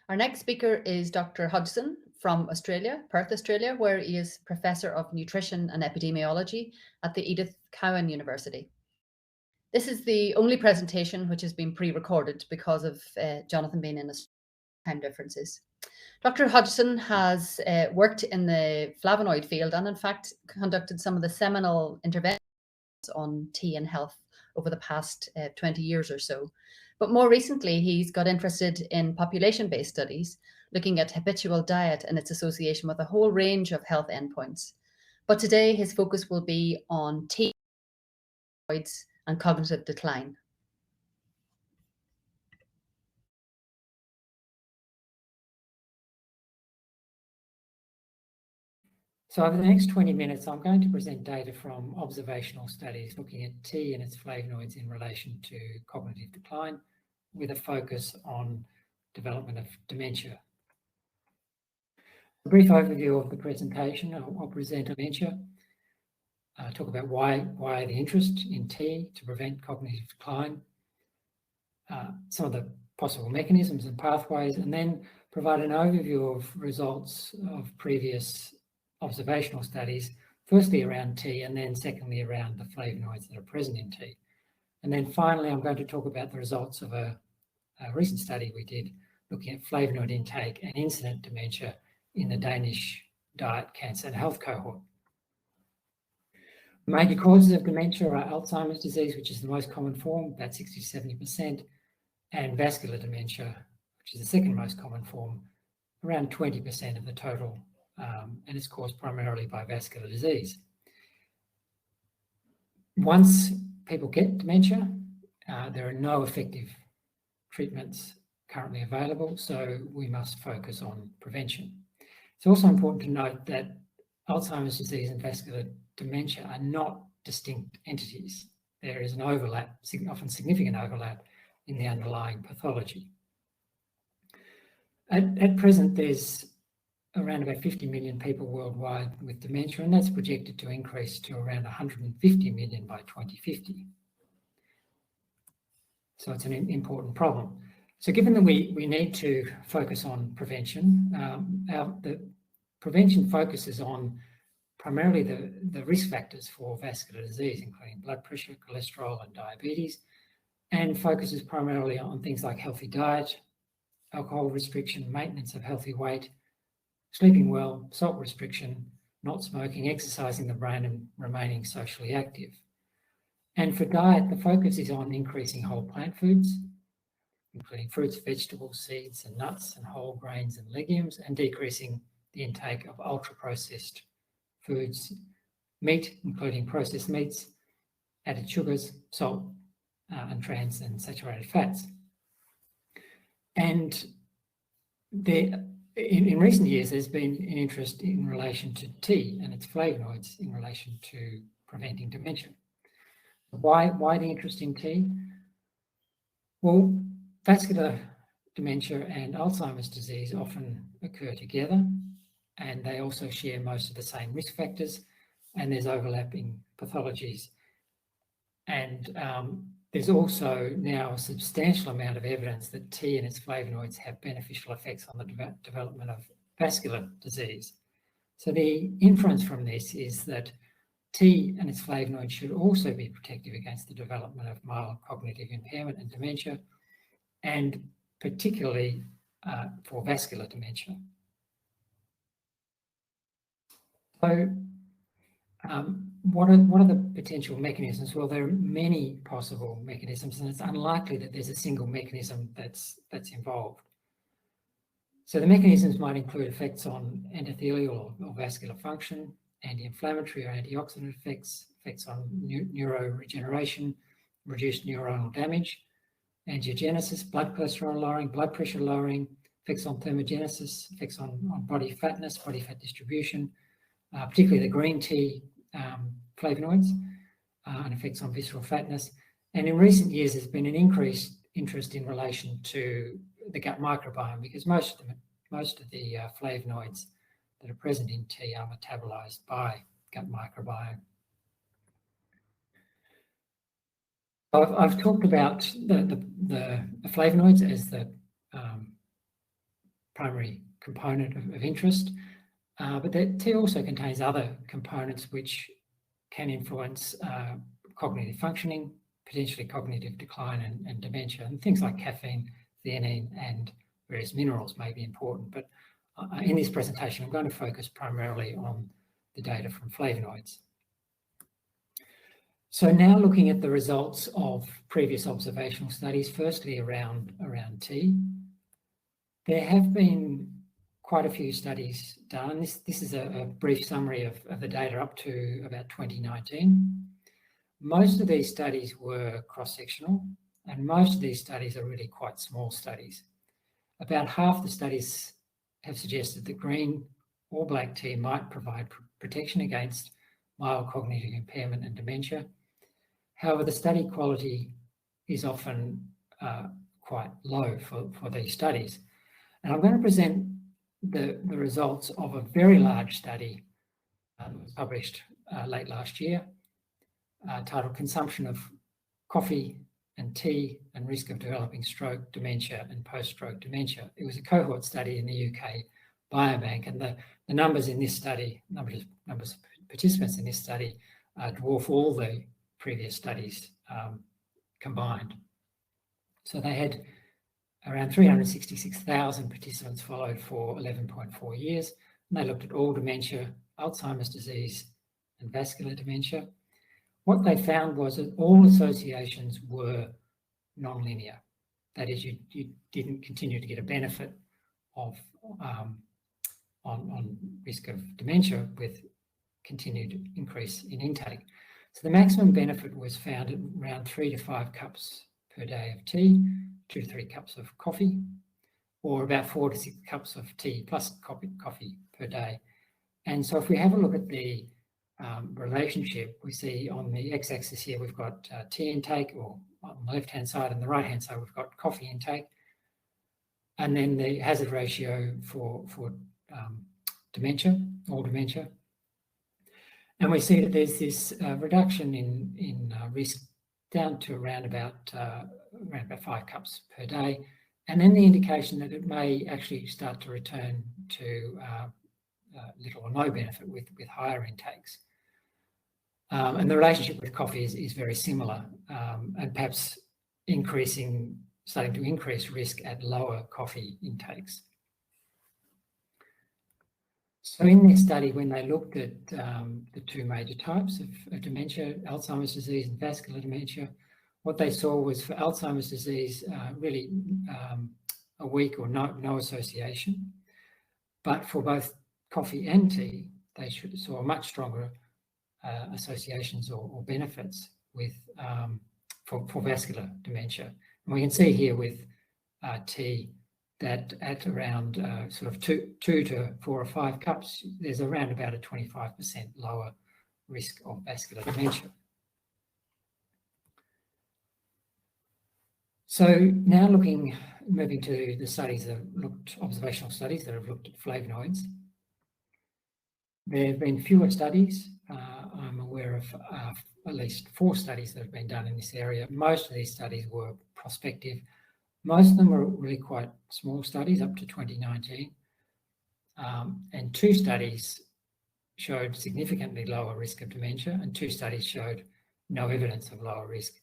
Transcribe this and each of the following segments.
Our next speaker is Dr. Hodgson from Australia, Perth, Australia, where he is Professor of Nutrition and Epidemiology at the Edith Cowan University. This is the only presentation which has been pre-recorded because of Jonathan being in time differences. Dr. Hodgson has worked in the flavonoid field and in fact conducted some of the seminal interventions on tea and health over the past 20 years or so. But more recently, he's got interested in population-based studies, looking at habitual diet and its association with a whole range of health endpoints. But today, his focus will be on tea and cognitive decline. So over the next 20 minutes, I'm going to present data from observational studies looking at tea and its flavonoids in relation to cognitive decline, with a focus on development of dementia. A brief overview of the presentation. I'll present dementia, talk about why the interest in tea to prevent cognitive decline, some of the possible mechanisms and pathways, and then provide an overview of results of previous observational studies, firstly around tea and then secondly around the flavonoids that are present in tea. And then finally, I'm going to talk about the results of a recent study we did looking at flavonoid intake and incident dementia in the Danish diet, cancer and health cohort. Major causes of dementia are Alzheimer's disease, which is the most common form, about 60 to 70%, and vascular dementia, which is the second most common form, around 20% of the total, and it's caused primarily by vascular disease. Once people get dementia, there are no effective treatments currently available, so we must focus on prevention. It's also important to note that Alzheimer's disease and vascular dementia are not distinct entities. There is an overlap, often significant overlap, in the underlying pathology. At present, there's around about 50 million people worldwide with dementia, and that's projected to increase to around 150 million by 2050. So it's an important problem. So given that we need to focus on prevention, the prevention focuses on primarily the risk factors for vascular disease, including blood pressure, cholesterol, and diabetes, and focuses primarily on things like healthy diet, alcohol restriction, maintenance of healthy weight, sleeping well, salt restriction, not smoking, exercising the brain, and remaining socially active. And for diet, the focus is on increasing whole plant foods, including fruits, vegetables, seeds, and nuts, and whole grains and legumes, and decreasing the intake of ultra-processed foods, meat, including processed meats, added sugars, salt, and trans and saturated fats. And in recent years, there's been an interest in relation to tea and its flavonoids in relation to preventing dementia. Why the interest in tea? Well, vascular dementia and Alzheimer's disease often occur together, and they also share most of the same risk factors, and there's overlapping pathologies. And there's also now a substantial amount of evidence that tea and its flavonoids have beneficial effects on the development of vascular disease. So the inference from this is that tea and its flavonoids should also be protective against the development of mild cognitive impairment and dementia, and particularly for vascular dementia. So what are the potential mechanisms? Well, there are many possible mechanisms, and it's unlikely that there's a single mechanism that's involved. So the mechanisms might include effects on endothelial or vascular function, anti-inflammatory or antioxidant effects, effects on neuroregeneration, reduced neuronal damage, angiogenesis, blood cholesterol lowering, blood pressure lowering, effects on thermogenesis, effects on body fatness, body fat distribution, particularly the green tea flavonoids, and effects on visceral fatness. And in recent years, there's been an increased interest in relation to the gut microbiome, because most of the flavonoids that are present in tea are metabolized by gut microbiome. I've talked about the flavonoids as the primary component of interest, but the tea also contains other components which can influence cognitive functioning, potentially cognitive decline and dementia, and things like caffeine, theanine, and various minerals may be important. But in this presentation, I'm going to focus primarily on the data from flavonoids. So now looking at the results of previous observational studies, firstly around tea, there have been quite a few studies done. This is a brief summary of the data up to about 2019. Most of these studies were cross-sectional, and most of these studies are really quite small studies. About half the studies have suggested that green or black tea might provide protection against mild cognitive impairment and dementia. However, the study quality is often quite low for these studies. And I'm going to present the results of a very large study that was published late last year, titled Consumption of Coffee and Tea and Risk of Developing Stroke, Dementia and Post-Stroke Dementia. It was a cohort study in the UK Biobank, and the numbers in this study, numbers of participants in this study dwarf all the previous studies combined. So they had around 366,000 participants followed for 11.4 years, and they looked at all dementia, Alzheimer's disease, and vascular dementia. What they found was that all associations were nonlinear. That is, you didn't continue to get a benefit of on risk of dementia with continued increase in intake. So the maximum benefit was found at around 3 to 5 cups per day of tea, 2 to 3 cups of coffee, or about 4 to 6 cups of tea plus coffee per day. And so if we have a look at the relationship, we see on the x-axis here we've got tea intake, or on the left-hand side, and the right-hand side we've got coffee intake, and then the hazard ratio for dementia, all dementia. And we see that there's this reduction in risk down to around about 5 cups per day, and then the indication that it may actually start to return to little or no benefit with higher intakes. And the relationship with coffee is very similar, and perhaps starting to increase risk at lower coffee intakes. So in this study, when they looked at the two major types of dementia, Alzheimer's disease and vascular dementia, what they saw was for Alzheimer's disease, really a weak or no association. But for both coffee and tea, they saw much stronger associations or benefits with for vascular dementia. And we can see here with tea that at around sort of 2 to 4 or 5 cups, there's around about a 25% lower risk of vascular dementia. So now moving to the studies that observational studies that have looked at flavonoids. There have been fewer studies. I'm aware of at least 4 studies that have been done in this area. Most of these studies were prospective. Most of them were really quite small studies up to 2019. And 2 studies showed significantly lower risk of dementia, and 2 studies showed no evidence of lower risk.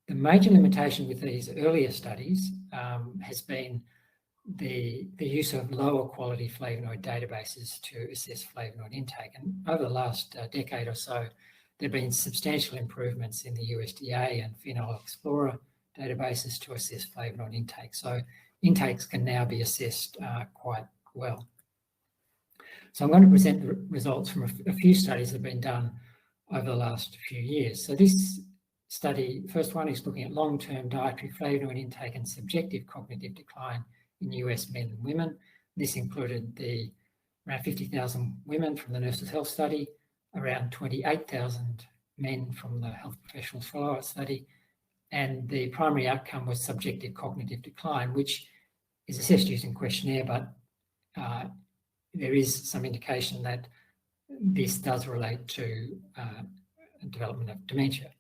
The major limitation with these earlier studies has been the use of lower quality flavonoid databases to assess flavonoid intake. And over the last decade or so, there have been substantial improvements in the USDA and Phenol Explorer databases to assess flavonoid intake. So intakes can now be assessed quite well. So I'm going to present the results from a few studies that have been done over the last few years. So this study, first one, is looking at long-term dietary flavonoid intake and subjective cognitive decline in US men and women. This included around 50,000 women from the Nurses' Health Study, around 28,000 men from the Health Professionals Follow-Up Study, and the primary outcome was subjective cognitive decline, which is assessed using questionnaire, but there is some indication that this does relate to development of dementia.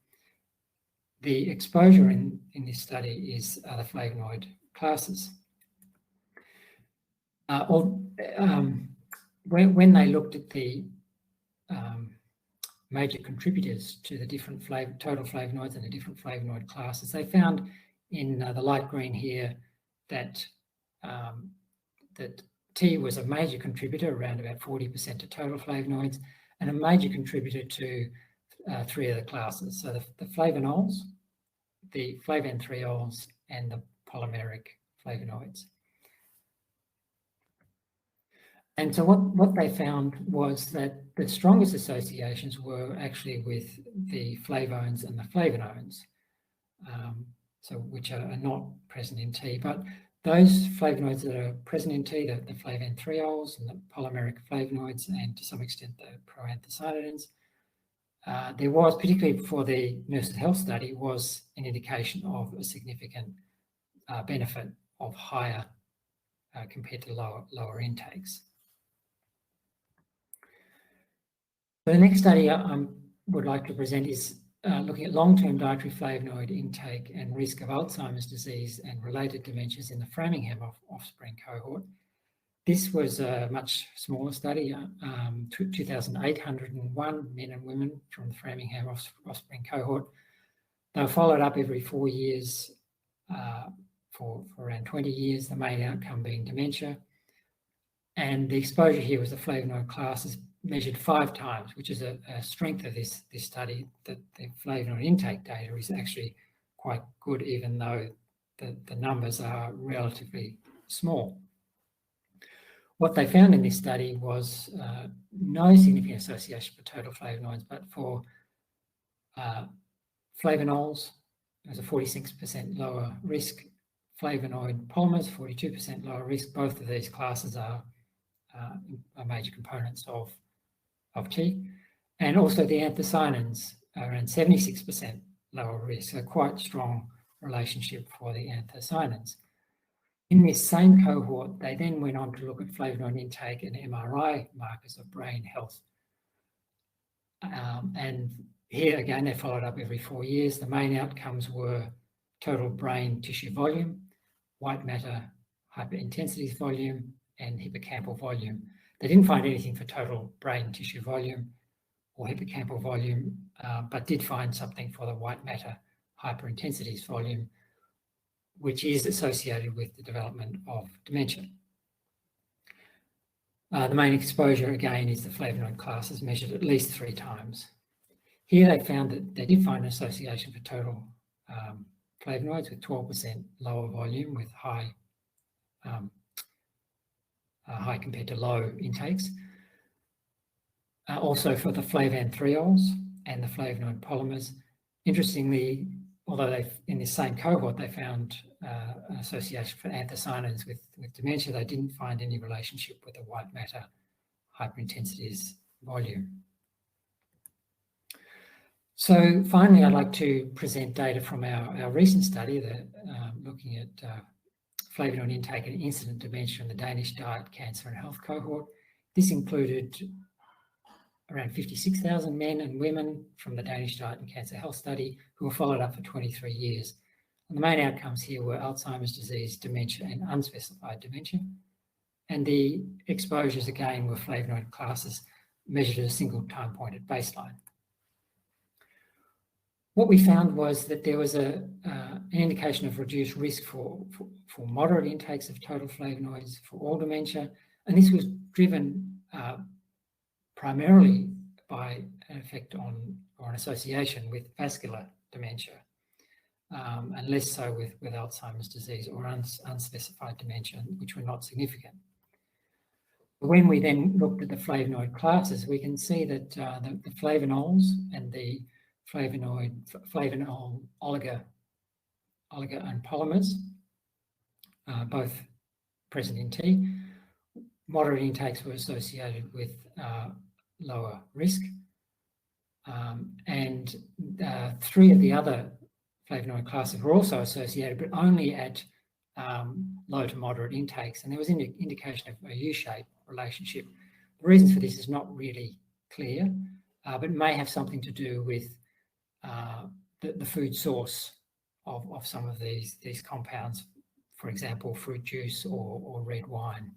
The exposure in this study is other flavonoid classes. When they looked at the major contributors to the different total flavonoids and the different flavonoid classes, they found in the light green here that that tea was a major contributor, around about 40% to total flavonoids, and a major contributor to 3 other classes. So the flavonols, the flavanthriols, and the polymeric flavonoids. And so what they found was that the strongest associations were actually with the flavones and the flavonoids, which are not present in tea. But those flavonoids that are present in tea, the flavanthriols and the polymeric flavonoids, and to some extent the proanthocyanidins, there was, particularly for the Nurses' Health study, was an indication of a significant benefit of higher compared to lower intakes. The next study I would like to present is looking at long-term dietary flavonoid intake and risk of Alzheimer's disease and related dementias in the Framingham offspring cohort. This was a much smaller study, 2,801 men and women from the Framingham offspring cohort. They were followed up every 4 years for around 20 years, the main outcome being dementia. And the exposure here was the flavonoid classes measured 5 times, which is a strength of this study, that the flavonoid intake data is actually quite good, even though the numbers are relatively small. What they found in this study was no significant association for total flavonoids, but for flavonols, there's a 46% lower risk. Flavonoid polymers, 42% lower risk. Both of these classes are major components of tea. And also the anthocyanins are around 76% lower risk, so quite strong relationship for the anthocyanins. In this same cohort, they then went on to look at flavonoid intake and MRI markers of brain health. And here again, they followed up every 4 years. The main outcomes were total brain tissue volume, white matter hyperintensity volume, and hippocampal volume. They didn't find anything for total brain tissue volume or hippocampal volume, but did find something for the white matter hyperintensities volume, which is associated with the development of dementia. The main exposure, again, is the flavonoid classes measured at least 3 times. Here they found that they did find an association for total flavonoids with 12% lower volume with high compared to low intakes. Also for the flavanthriols and the flavonoid polymers. Interestingly, although in this same cohort they found an association for anthocyanins with dementia, they didn't find any relationship with the white matter hyperintensities volume. So finally, I'd like to present data from our recent study that looking at flavonoid intake and incident dementia in the Danish Diet, Cancer and Health cohort. This included around 56,000 men and women from the Danish Diet and Cancer Health study who were followed up for 23 years. And the main outcomes here were Alzheimer's disease, dementia, and unspecified dementia. And the exposures, again, were flavonoid classes measured at a single time point at baseline. What we found was that there was an indication of reduced risk for moderate intakes of total flavonoids for all dementia, and this was driven primarily by an effect on or an association with vascular dementia, and less so with Alzheimer's disease or unspecified dementia, which were not significant. When we then looked at the flavonoid classes, we can see that the flavonols and the flavonol oligo and polymers, both present in tea. Moderate intakes were associated with lower risk, and 3 of the other flavonoid classes were also associated, but only at low to moderate intakes, and there was an indication of a U-shaped relationship. The reasons for this is not really clear, but may have something to do with the food source of some of these compounds, for example, fruit juice or red wine.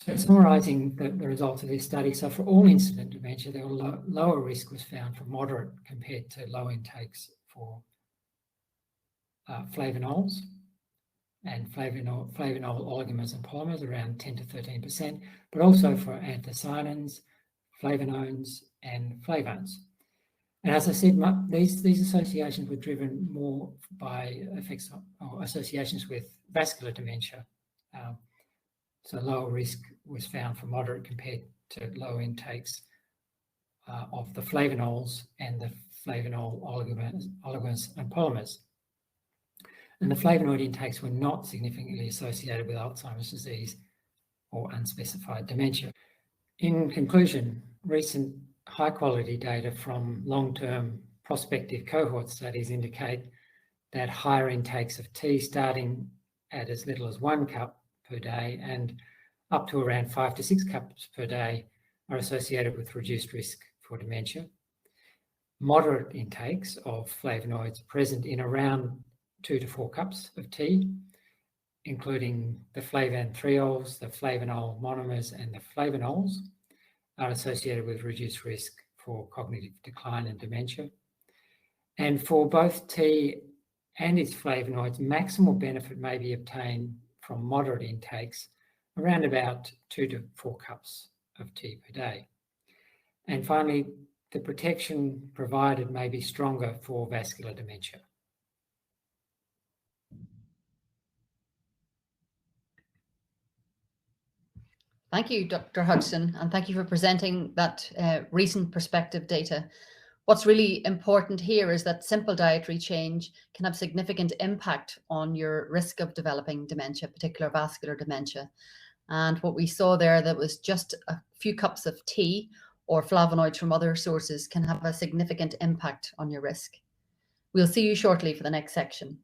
So summarising the results of this study, so for all incident dementia, there were lower risk was found for moderate compared to low intakes for flavonols and flavanol oligomers and polymers, around 10 to 13%, but also for anthocyanins, flavonoids, and flavones. And as I said, these associations were driven more by effects or associations with vascular dementia. So lower risk was found for moderate compared to low intakes of the flavanols and the flavanol oligomers and polymers. And the flavonoid intakes were not significantly associated with Alzheimer's disease or unspecified dementia. In conclusion, recent high-quality data from long-term prospective cohort studies indicate that higher intakes of tea, starting at as little as 1 cup per day and up to around 5 to 6 cups per day, are associated with reduced risk for dementia. Moderate intakes of flavonoids present in around 2 to 4 cups of tea, including the flavanthiols, the flavanol monomers, and the flavanols, are associated with reduced risk for cognitive decline and dementia. And for both tea and its flavonoids, maximal benefit may be obtained from moderate intakes, around about 2 to 4 cups of tea per day. And finally, the protection provided may be stronger for vascular dementia. Thank you, Dr. Hodgson, and thank you for presenting that recent prospective data. What's really important here is that simple dietary change can have significant impact on your risk of developing dementia, particular vascular dementia. And what we saw there, that was just a few cups of tea or flavonoids from other sources can have a significant impact on your risk. We'll see you shortly for the next session.